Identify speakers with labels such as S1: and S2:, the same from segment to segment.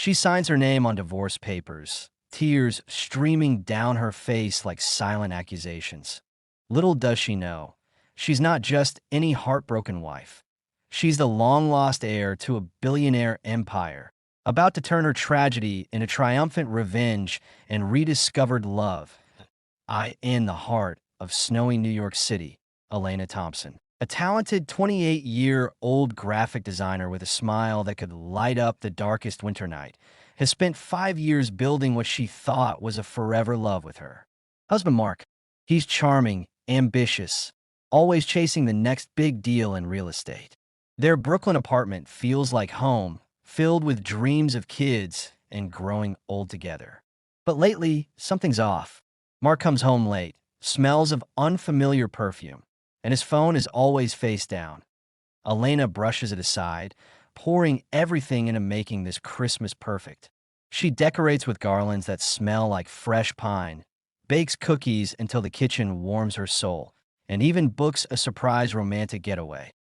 S1: She signs her name on divorce papers, tears streaming down her face like silent accusations. Little does she know, she's not just any heartbroken wife. She's the long-lost heir to a billionaire empire, about to turn her tragedy into triumphant revenge and rediscovered love. In the heart of snowy New York City, Elena Thompson, a talented 28-year-old graphic designer with a smile that could light up the darkest winter night, has spent 5 years building what she thought was a forever love with her husband, Mark. He's charming, ambitious, always chasing the next big deal in real estate. Their Brooklyn apartment feels like home, filled with dreams of kids and growing old together. But lately, something's off. Mark comes home late, smells of unfamiliar perfume, and his phone is always face down. Elena brushes it aside, pouring everything into making this Christmas perfect. She decorates with garlands that smell like fresh pine, bakes cookies until the kitchen warms her soul, and even books a surprise romantic getaway,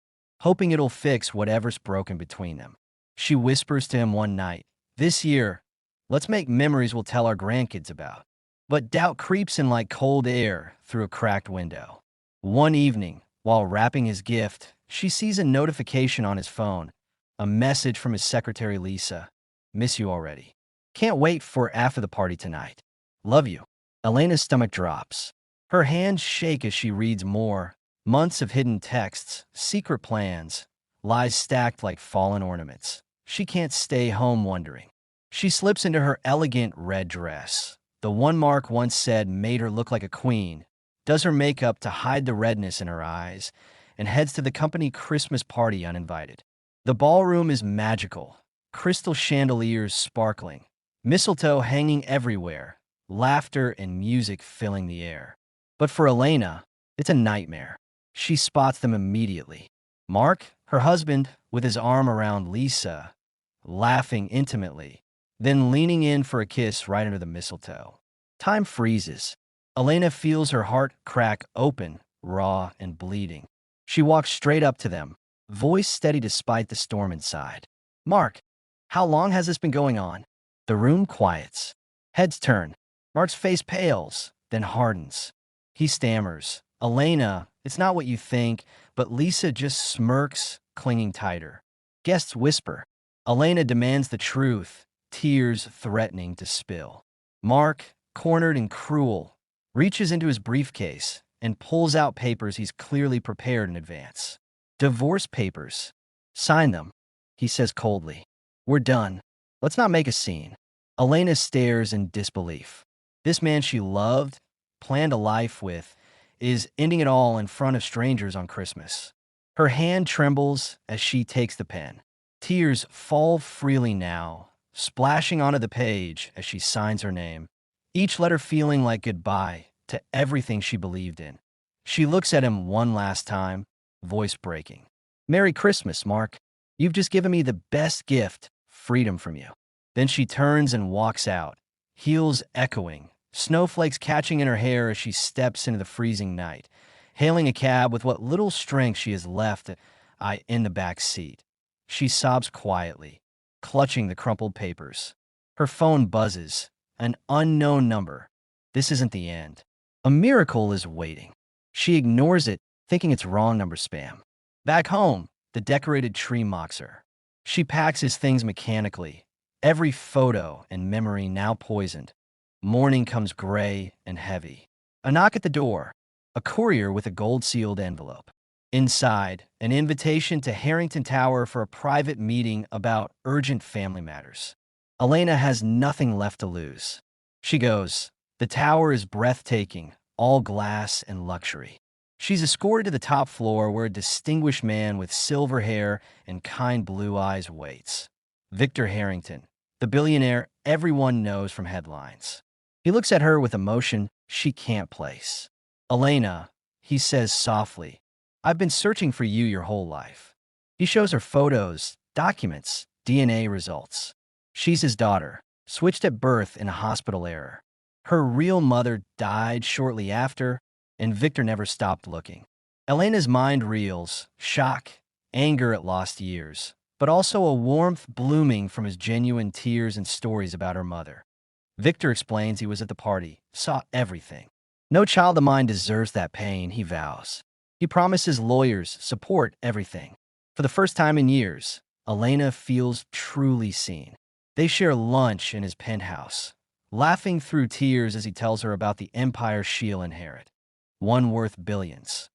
S1: hoping it'll fix whatever's broken between them. She whispers to him one night, "This year, let's make memories we'll tell our grandkids about." But doubt creeps in like cold air through a cracked window. One evening, while wrapping his gift, she sees a notification on his phone, a message from his secretary Lisa. "Miss you already. Can't wait for after the party tonight. Love you." Elena's stomach drops. Her hands shake as she reads more. Months of hidden texts, secret plans, lies stacked like fallen ornaments. She can't stay home wondering. She slips into her elegant red dress, the one Mark once said made her look like a queen, does her makeup to hide the redness in her eyes, and heads to the company Christmas party uninvited. The ballroom is magical, crystal chandeliers sparkling, mistletoe hanging everywhere, laughter and music filling the air. But for Elena, it's a nightmare. She spots them immediately. Mark, her husband, with his arm around Lisa, laughing intimately, then leaning in for a kiss right under the mistletoe. Time freezes. Elena feels her heart crack open, raw and bleeding. She walks straight up to them, voice steady despite the storm inside. "Mark, how long has this been going on?" The room quiets. Heads turn. Mark's face pales, then hardens. He stammers, "Elena, it's not what you think," but Lisa just smirks, clinging tighter. Guests whisper. Elena demands the truth, tears threatening to spill. Mark, cornered and cruel, reaches into his briefcase and pulls out papers he's clearly prepared in advance. "Divorce papers. Sign them," he says coldly. "We're done. Let's not make a scene." Elena stares in disbelief. This man she loved, planned a life with, is ending it all in front of strangers on Christmas. Her hand trembles as she takes the pen. Tears fall freely now, splashing onto the page as she signs her name, each letter feeling like goodbye to everything she believed in. She looks at him one last time, voice breaking. "Merry Christmas, Mark. You've just given me the best gift, freedom from you." Then she turns and walks out, heels echoing, snowflakes catching in her hair as she steps into the freezing night, hailing a cab with what little strength she has left in the back seat. She sobs quietly, clutching the crumpled papers. Her phone buzzes, an unknown number. This isn't the end. A miracle is waiting. She ignores it, thinking it's wrong number spam. Back home, the decorated tree mocks her. She packs his things mechanically, every photo and memory now poisoned. Morning comes gray and heavy. A knock at the door. A courier with a gold-sealed envelope. Inside, an invitation to Harrington Tower for a private meeting about urgent family matters. Elena has nothing left to lose. She goes. The tower is breathtaking, all glass and luxury. She's escorted to the top floor where a distinguished man with silver hair and kind blue eyes waits. Victor Harrington, the billionaire everyone knows from headlines. He looks at her with emotion she can't place. "Elena," he says softly, "I've been searching for you your whole life." He shows her photos, documents, DNA results. She's his daughter, switched at birth in a hospital error. Her real mother died shortly after, and Victor never stopped looking. Elena's mind reels, shock, anger at lost years, but also a warmth blooming from his genuine tears and stories about her mother. Victor explains he was at the party, saw everything. No child of mine deserves that pain, he vows. He promises lawyers support everything. For the first time in years, Elena feels truly seen. They share lunch in his penthouse, laughing through tears as he tells her about the empire she'll inherit, one worth billions.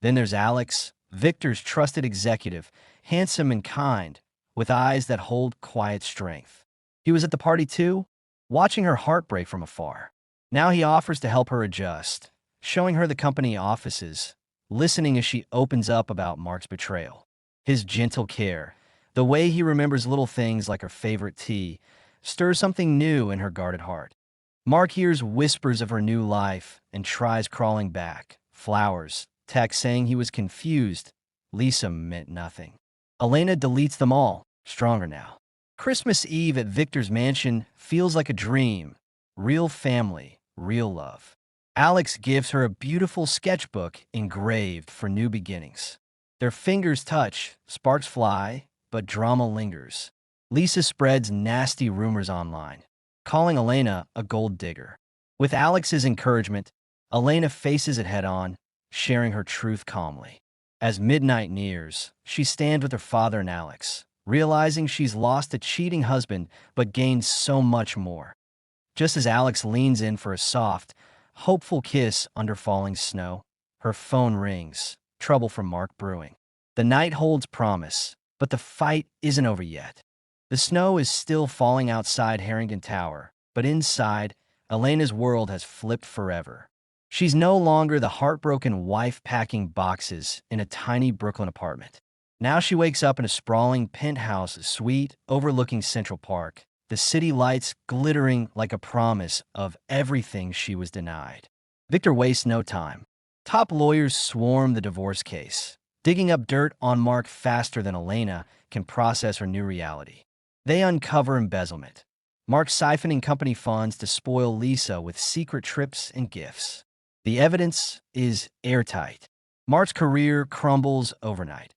S1: Then there's Alex, Victor's trusted executive, handsome and kind, with eyes that hold quiet strength. He was at the party too, watching her heartbreak from afar. Now he offers to help her adjust, showing her the company offices, listening as she opens up about Mark's betrayal. His gentle care, the way he remembers little things like her favorite tea, stirs something new in her guarded heart. Mark hears whispers of her new life and tries crawling back. Flowers, text saying he was confused. Lisa meant nothing. Elena deletes them all, stronger now. Christmas Eve at Victor's mansion feels like a dream. Real family, real love. Alex gives her a beautiful sketchbook engraved for new beginnings. Their fingers touch, sparks fly, but drama lingers. Lisa spreads nasty rumors online, calling Elena a gold digger. With Alex's encouragement, Elena faces it head-on, sharing her truth calmly. As midnight nears, she stands with her father and Alex, realizing she's lost a cheating husband but gained so much more. Just as Alex leans in for a soft, hopeful kiss under falling snow, her phone rings, trouble from Mark brewing. The night holds promise, but the fight isn't over yet. The snow is still falling outside Harrington Tower, but inside, Elena's world has flipped forever. She's no longer the heartbroken wife packing boxes in a tiny Brooklyn apartment. Now she wakes up in a sprawling penthouse suite overlooking Central Park, the city lights glittering like a promise of everything she was denied. Victor wastes no time. Top lawyers swarm the divorce case, digging up dirt on Mark faster than Elena can process her new reality. They uncover embezzlement. Mark siphoning company funds to spoil Lisa with secret trips and gifts. The evidence is airtight. Mark's career crumbles overnight.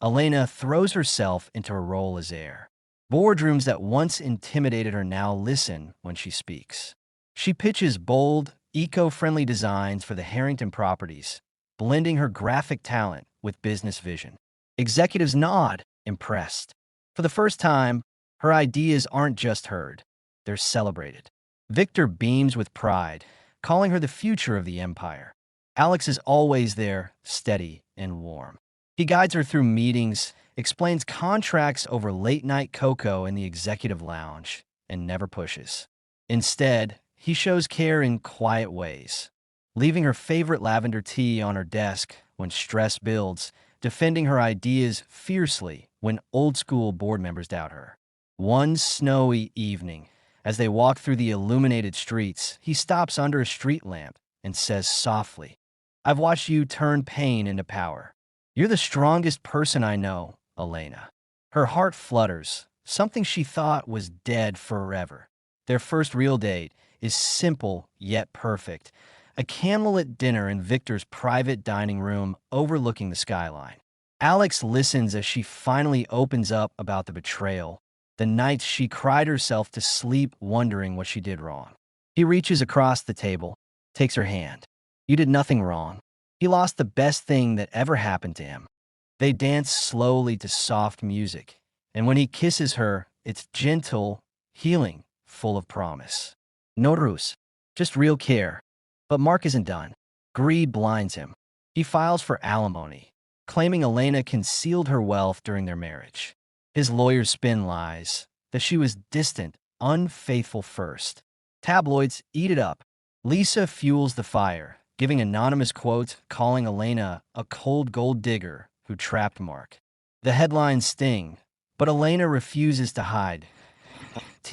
S1: Elena throws herself into her role as heir. Boardrooms that once intimidated her now listen when she speaks. She pitches bold, eco-friendly designs for the Harrington properties, blending her graphic talent with business vision. Executives nod, impressed. For the first time, her ideas aren't just heard, they're celebrated. Victor beams with pride, calling her the future of the empire. Alex is always there, steady and warm. He guides her through meetings, explains contracts over late-night cocoa in the executive lounge, and never pushes. Instead, he shows care in quiet ways, leaving her favorite lavender tea on her desk when stress builds, defending her ideas fiercely when old-school board members doubt her. One snowy evening, as they walk through the illuminated streets, he stops under a street lamp and says softly, "I've watched you turn pain into power. You're the strongest person I know, Elena." Her heart flutters, something she thought was dead forever. Their first real date is simple yet perfect, a candlelit dinner in Victor's private dining room overlooking the skyline. Alex listens as she finally opens up about the betrayal, the nights she cried herself to sleep wondering what she did wrong. He reaches across the table, takes her hand. "You did nothing wrong." He lost the best thing that ever happened to him. They dance slowly to soft music, and when he kisses her, it's gentle, healing, full of promise. No ruse, just real care. But Mark isn't done. Greed blinds him. He files for alimony, claiming Elena concealed her wealth during their marriage. His lawyers spin lies, that she was distant, unfaithful first. Tabloids eat it up. Lisa fuels the fire, giving anonymous quotes calling Elena a cold gold digger who trapped Mark. The headlines sting, but Elena refuses to hide.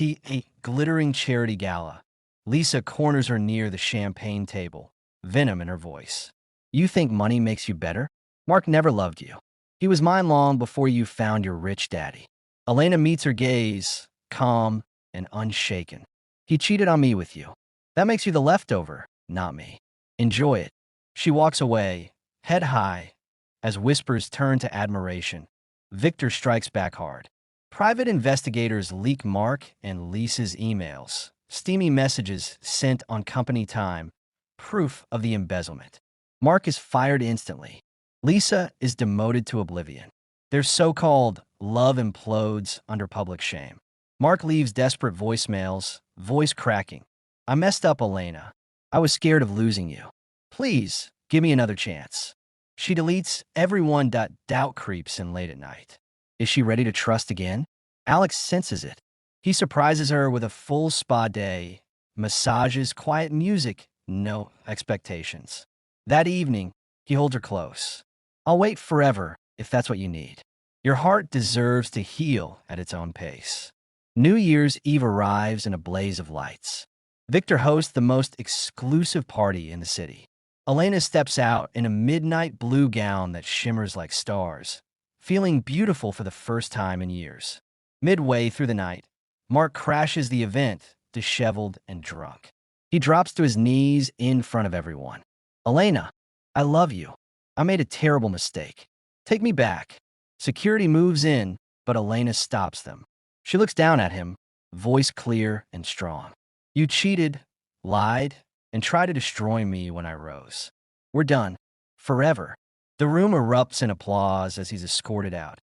S1: A glittering charity gala. Lisa corners her near the champagne table, venom in her voice. "You think money makes you better? Mark never loved you. He was mine long before you found your rich daddy." Elena meets her gaze, calm and unshaken. "He cheated on me with you. That makes you the leftover, not me. Enjoy it." She walks away, head high, as whispers turn to admiration. Victor strikes back hard. Private investigators leak Mark and Lisa's emails, steamy messages sent on company time, proof of the embezzlement. Mark is fired instantly. Lisa is demoted to oblivion. Their so-called love implodes under public shame. Mark leaves desperate voicemails, voice cracking. I messed up, Elena. I was scared of losing you. Please, give me another chance. She deletes everyone. Doubt creeps in late at night. Is she ready to trust again? Alex senses it. He surprises her with a full spa day, massages, quiet music, no expectations. That evening, he holds her close. I'll wait forever if that's what you need. Your heart deserves to heal at its own pace. New Year's Eve arrives in a blaze of lights. Victor hosts the most exclusive party in the city. Elena steps out in a midnight blue gown that shimmers like stars, feeling beautiful for the first time in years. Midway through the night, Mark crashes the event, disheveled and drunk. He drops to his knees in front of everyone. Elena, I love you. I made a terrible mistake. Take me back. Security moves in, but Elena stops them. She looks down at him, voice clear and strong. You cheated, lied, and tried to destroy me when I rose. We're done. Forever. The room erupts in applause as he's escorted out.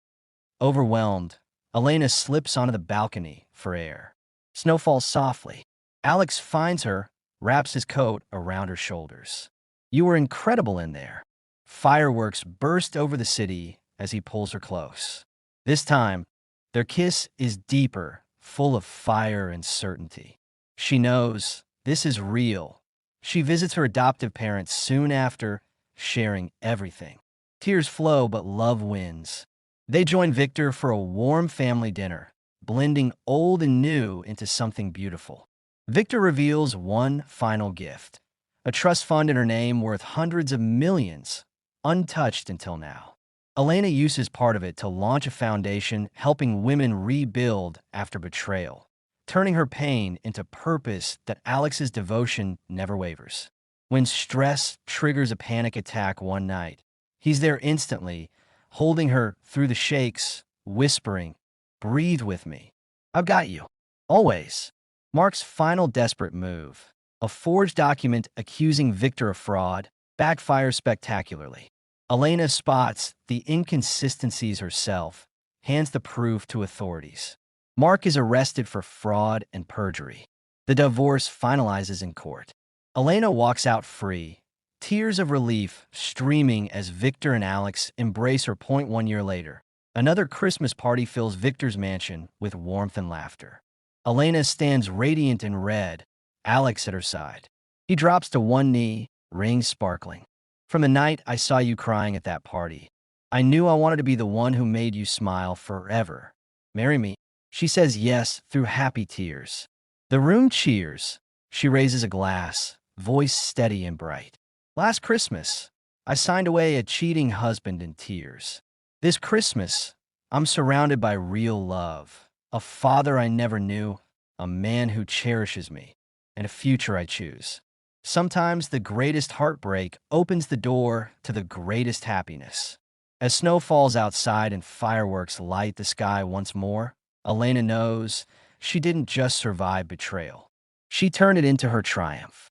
S1: Overwhelmed, Elena slips onto the balcony for air. Snow falls softly. Alex finds her, wraps his coat around her shoulders. You were incredible in there. Fireworks burst over the city as he pulls her close. This time, their kiss is deeper, full of fire and certainty. She knows this is real. She visits her adoptive parents soon after, sharing everything. Tears flow, but love wins. They join Victor for a warm family dinner, blending old and new into something beautiful. Victor reveals one final gift, a trust fund in her name worth hundreds of millions, untouched until now. Elena uses part of it to launch a foundation helping women rebuild after betrayal, turning her pain into purpose that Alex's devotion never wavers. When stress triggers a panic attack one night, he's there instantly, holding her through the shakes, whispering, "Breathe with me. I've got you. Always." Mark's final desperate move, a forged document accusing Victor of fraud, backfires spectacularly. Elena spots the inconsistencies herself, hands the proof to authorities. Mark is arrested for fraud and perjury. The divorce finalizes in court. Elena walks out free, tears of relief streaming as Victor and Alex embrace her. 1 year later, another Christmas party fills Victor's mansion with warmth and laughter. Elena stands radiant in red, Alex at her side. He drops to one knee, ring sparkling. From the night I saw you crying at that party, I knew I wanted to be the one who made you smile forever. Marry me. She says yes through happy tears. The room cheers. She raises a glass, voice steady and bright. Last Christmas, I signed away a cheating husband in tears. This Christmas, I'm surrounded by real love, a father I never knew, a man who cherishes me, and a future I choose. Sometimes the greatest heartbreak opens the door to the greatest happiness. As snow falls outside and fireworks light the sky once more, Elena knows she didn't just survive betrayal. She turned it into her triumph.